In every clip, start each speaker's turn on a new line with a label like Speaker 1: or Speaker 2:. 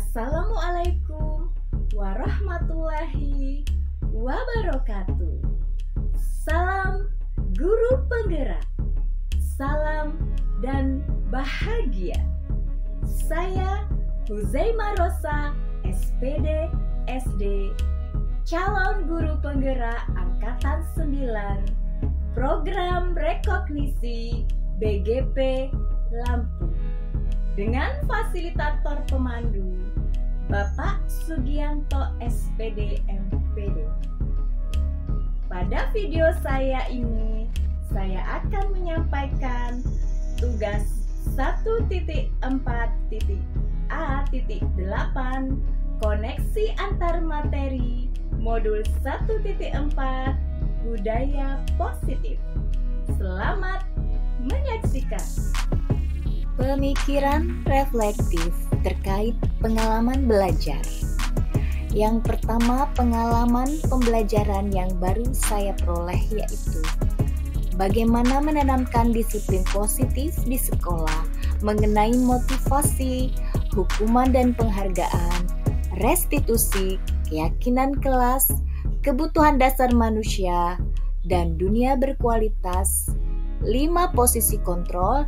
Speaker 1: Assalamualaikum warahmatullahi wabarakatuh. Salam guru penggerak, salam dan bahagia. Saya Huzaimah Rosa, SPD SD, calon guru penggerak Angkatan 9, Program Rekognisi BGP Lampung, dengan fasilitator pemandu Bapak Sugianto SPD MPD. Pada video saya ini, saya akan menyampaikan tugas 1.4.A.8 koneksi antar materi modul 1.4 budaya positif. Selamat menyaksikan.
Speaker 2: Pemikiran reflektif terkait pengalaman belajar. Yang pertama, pengalaman pembelajaran yang baru saya peroleh yaitu bagaimana menanamkan disiplin positif di sekolah, mengenai motivasi, hukuman dan penghargaan, restitusi, keyakinan kelas, kebutuhan dasar manusia, dan dunia berkualitas, 5 posisi kontrol,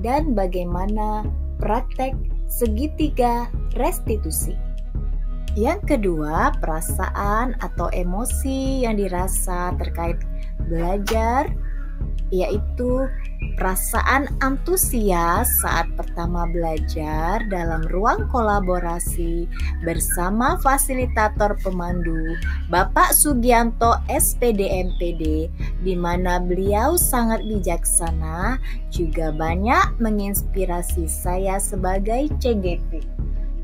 Speaker 2: dan bagaimana praktek segitiga restitusi. Yang kedua, perasaan atau emosi yang dirasa terkait belajar, yaitu perasaan antusias saat pertama belajar dalam ruang kolaborasi bersama fasilitator pemandu Bapak Sugianto SPD MPD, di mana beliau sangat bijaksana, juga banyak menginspirasi saya sebagai CGP.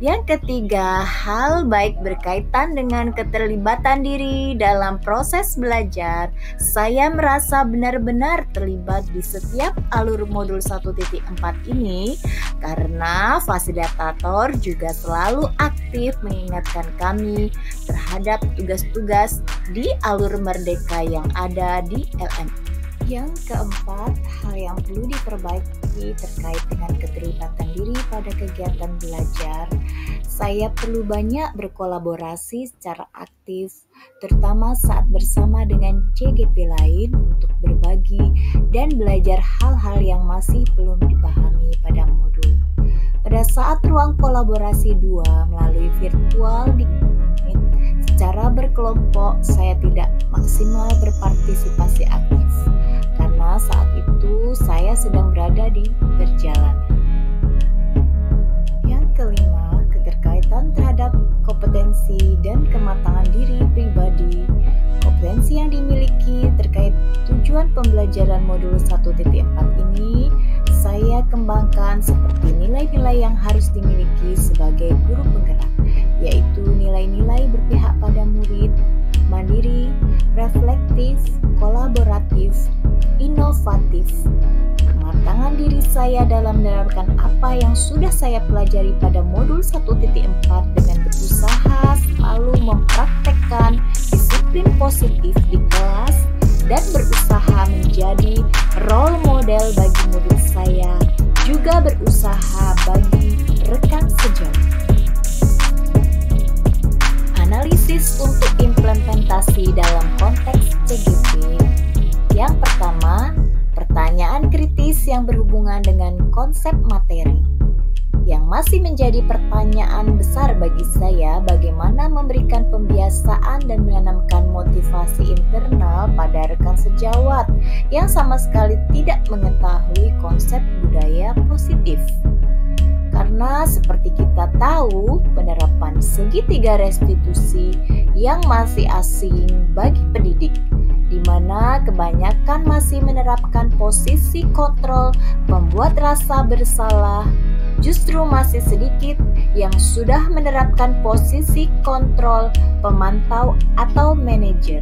Speaker 2: Yang ketiga, hal baik berkaitan dengan keterlibatan diri dalam proses belajar. Saya merasa benar-benar terlibat di setiap alur modul 1.4 ini karena fasilitator juga selalu aktif mengingatkan kami terhadap tugas-tugas di alur merdeka yang ada di LMI. Yang keempat, hal yang perlu diperbaiki terkait dengan keterlibatan diri pada kegiatan belajar. Saya perlu banyak berkolaborasi secara aktif, terutama saat bersama dengan CGP lain untuk berbagi dan belajar hal-hal yang masih belum dipahami pada modul. Pada saat ruang kolaborasi 2 melalui virtual di Meet, secara berkelompok saya tidak maksimal berpartisipasi aktif karena saat itu saya sedang berada di perjalanan. Yang kelima, keterkaitan terhadap kompetensi dan kematangan diri pribadi. Kompetensi yang dimiliki terkait tujuan pembelajaran modul 1.4 ini saya kembangkan seperti nilai-nilai yang harus dimiliki sebagai guru penggerak, yaitu nilai-nilai berpihak pada murid, mandiri, reflektif, kolaboratif, inovatif. Kematangan diri saya dalam menerapkan apa yang sudah saya pelajari pada modul 1.4 dengan berusaha selalu mempraktekkan disiplin positif di kelas dan berusaha menjadi role model bagi murid saya, juga berusaha bagi rekan sejawat. Analisis untuk implementasi dalam konteks CGP. Yang pertama, pertanyaan kritis yang berhubungan dengan konsep materi. Yang masih menjadi pertanyaan besar bagi saya, bagaimana memberikan pembiasaan dan menanamkan motivasi internal pada rekan sejawat yang sama sekali tidak mengetahui konsep budaya positif. Karena seperti kita tahu, penerapan segitiga restitusi yang masih asing bagi pendidik, di mana kebanyakan masih menerapkan posisi kontrol membuat rasa bersalah, justru masih sedikit yang sudah menerapkan posisi kontrol pemantau atau manajer.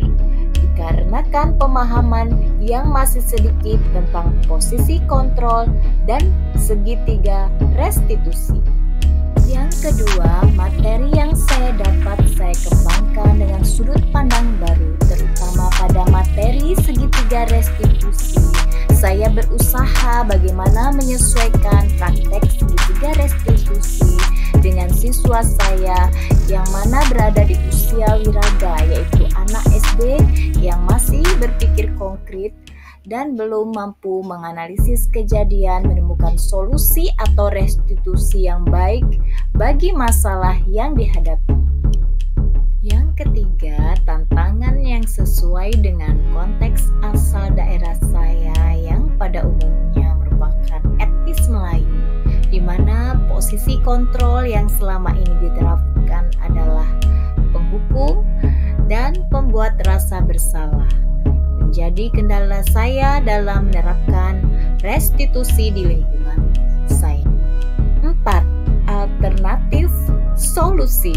Speaker 2: Dikarenakan pemahaman yang masih sedikit tentang posisi kontrol dan segitiga restitusi. Yang kedua, materi yang saya dapat saya kembangkan dengan sudut pandang baru, terutama pada materi segitiga restitusi. Saya berusaha bagaimana menyesuaikan praktek segitiga restitusi dengan siswa saya yang mana berada di usia wiraga, yaitu anak SD yang masih berpikir konkret dan belum mampu menganalisis kejadian, menemukan solusi atau restitusi yang baik bagi masalah yang dihadapi. Yang ketiga, tantangan yang sesuai dengan konteks asal daerah saya yang pada umumnya merupakan etnis Melayu, di mana posisi kontrol yang selama ini diterapkan adalah penghukum dan pembuat rasa bersalah. Menjadi kendala saya dalam menerapkan restitusi di lingkungan saya. 4. Alternatif solusi.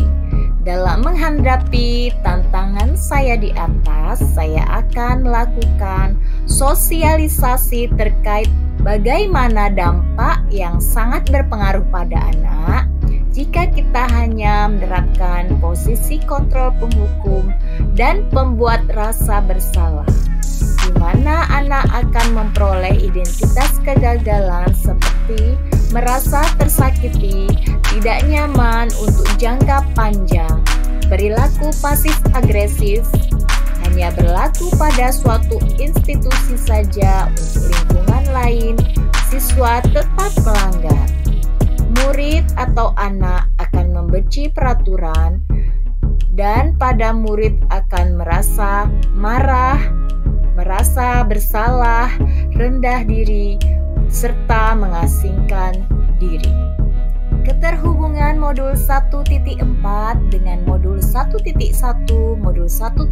Speaker 2: Dalam menghadapi tantangan saya di atas, saya akan melakukan sosialisasi terkait bagaimana dampak yang sangat berpengaruh pada anak jika kita hanya menerapkan posisi kontrol penghukum dan pembuat rasa bersalah, di mana anak akan memperoleh identitas kegagalan seperti merasa tersakiti, tidak nyaman untuk jangka panjang, perilaku pasif agresif, hanya berlaku pada suatu institusi saja, untuk lingkungan lain, siswa tetap melanggar. Murid atau anak akan membenci peraturan dan pada murid akan merasa marah, merasa bersalah, rendah diri, serta mengasingkan diri. Keterhubungan modul 1.4 dengan modul 1.1, modul 1.2,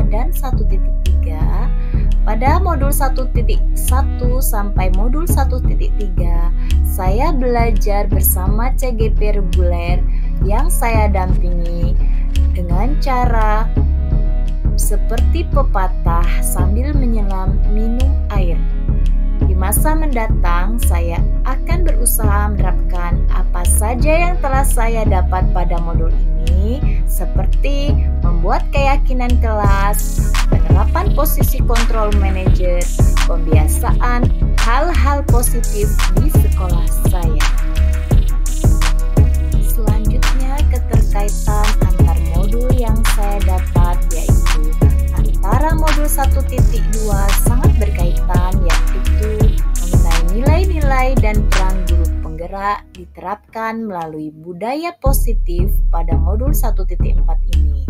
Speaker 2: dan 1.3. Pada modul 1.1 sampai modul 1.3, saya belajar bersama CGP reguler yang saya dampingi dengan cara seperti pepatah sambil menyelam minum air. Di masa mendatang, saya akan berusaha menerapkan apa saja yang telah saya dapat pada modul ini, seperti membuat keyakinan kelas, penerapan posisi kontrol manajer, pembiasaan hal-hal positif di sekolah saya. Selanjutnya, keterkaitan antar modul yang saya dapat, yaitu antara modul 1.2 sangat berkaitan, yaitu mengenai nilai-nilai dan peran guru penggerak diterapkan melalui budaya positif pada modul 1.4 ini.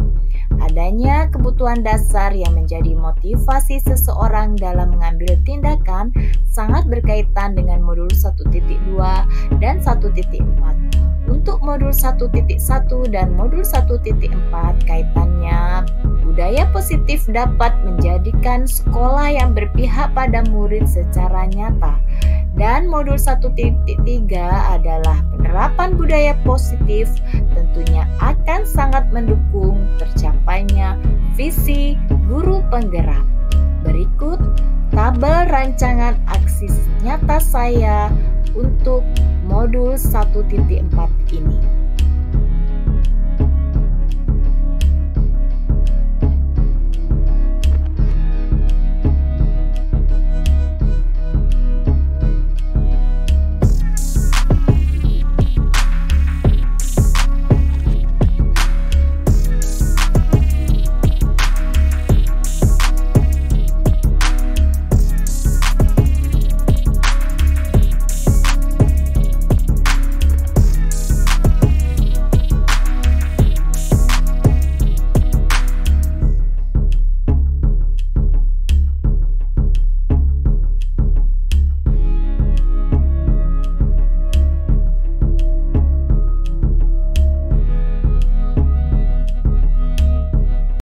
Speaker 2: Adanya kebutuhan dasar yang menjadi motivasi seseorang dalam mengambil tindakan sangat berkaitan dengan modul 1.2 dan 1.4. Untuk modul 1.1 dan modul 1.4, kaitannya budaya positif dapat menjadikan sekolah yang berpihak pada murid secara nyata. Dan modul 1.3 adalah penerapan budaya positif tentunya akan sangat mendukung tercapainya visi guru penggerak. Berikut tabel rancangan aksi nyata saya untuk modul 1.4 ini.